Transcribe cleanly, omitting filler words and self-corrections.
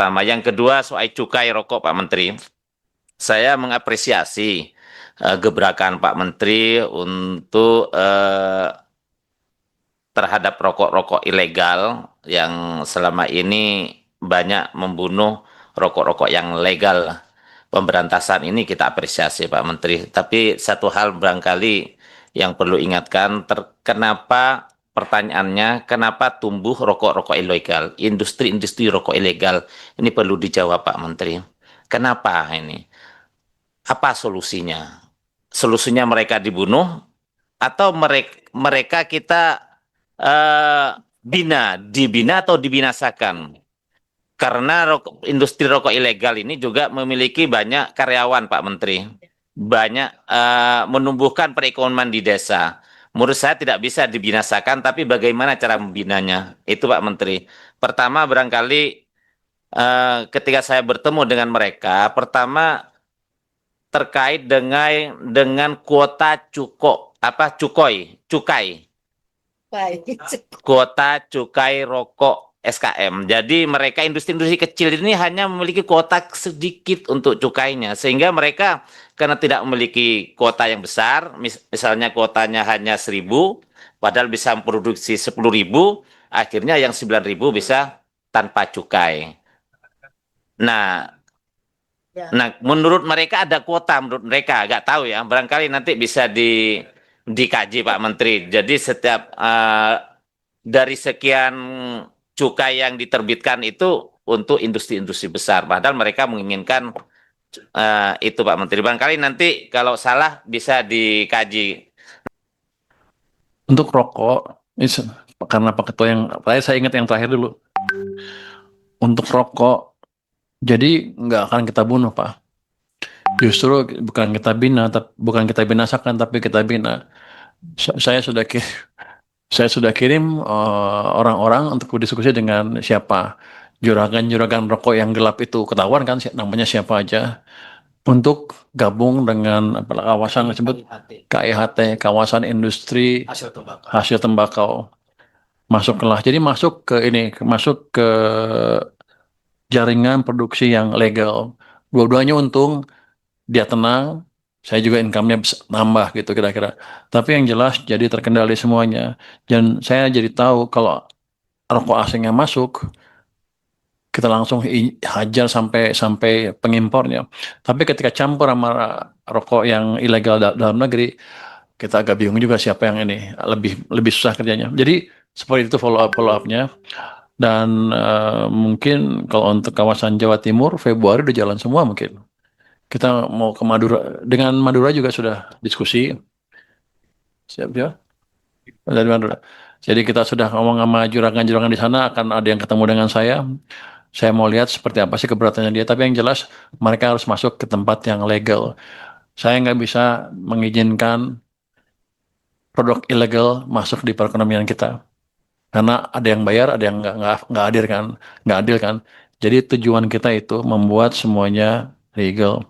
pertama. Yang kedua soal cukai rokok Pak Menteri. Saya mengapresiasi gebrakan Pak Menteri untuk terhadap rokok-rokok ilegal yang selama ini banyak membunuh rokok-rokok yang legal. Pemberantasan ini kita apresiasi Pak Menteri. Tapi satu hal barangkali yang perlu ingatkan, kenapa pertanyaannya, kenapa tumbuh rokok-rokok ilegal, industri-industri rokok ilegal, ini perlu dijawab Pak Menteri. Kenapa ini? Apa solusinya? Solusinya mereka dibunuh atau mereka kita dibina atau dibinasakan? Karena industri rokok ilegal ini juga memiliki banyak karyawan, Pak Menteri. Banyak menumbuhkan perekonomian di desa. Menurut saya tidak bisa dibinasakan, tapi bagaimana cara membinanya? Itu Pak Menteri. Pertama, barangkali ketika saya bertemu dengan mereka, pertama terkait dengan kuota cukai Baik. kuota cukai rokok SKM. Jadi mereka industri-industri kecil ini hanya memiliki kuota sedikit untuk cukainya, sehingga mereka karena tidak memiliki kuota yang besar, misalnya kuotanya hanya 1.000, padahal bisa memproduksi 10.000, akhirnya yang 9.000 bisa tanpa cukai. Nah, Ya. Nah, menurut mereka ada kuota, menurut mereka nggak tahu ya. Barangkali nanti bisa dikaji Pak Menteri. Jadi setiap dari sekian cukai yang diterbitkan itu untuk industri-industri besar, padahal mereka menginginkan itu Pak Menteri. Barangkali nanti kalau salah bisa dikaji. Untuk rokok, karena Pak Ketua yang saya ingat yang terakhir dulu. Untuk rokok, jadi nggak akan kita bunuh, Pak. Justru bukan kita bukan kita binasakan, tapi kita bina. Saya sudah kirim orang-orang untuk berdiskusi dengan siapa juragan-juragan rokok yang gelap itu, ketahuan kan namanya siapa aja, untuk gabung dengan kawasan disebut KIHT, kawasan industri hasil tembakau. Jadi masuk ke jaringan produksi yang legal. Dua-duanya untung, dia tenang, saya juga income-nya nambah gitu kira-kira. Tapi yang jelas jadi terkendali semuanya. Dan saya jadi tahu kalau rokok asing yang masuk, kita langsung hajar sampai pengimpornya. Tapi ketika campur sama rokok yang ilegal dalam negeri, kita agak bingung juga siapa yang ini lebih susah kerjanya. Jadi seperti itu follow up-nya. Dan mungkin kalau untuk kawasan Jawa Timur, Februari udah jalan semua mungkin. Kita mau ke Madura, dengan Madura juga sudah diskusi. Siap ya? Dari Madura. Jadi kita sudah ngomong sama juragan-juragan di sana, akan ada yang ketemu dengan saya. Saya mau lihat seperti apa sih keberatannya dia. Tapi yang jelas mereka harus masuk ke tempat yang legal. Saya nggak bisa mengizinkan produk ilegal masuk di perekonomian kita. Karena ada yang bayar, ada yang nggak adil kan. Jadi tujuan kita itu membuat semuanya legal.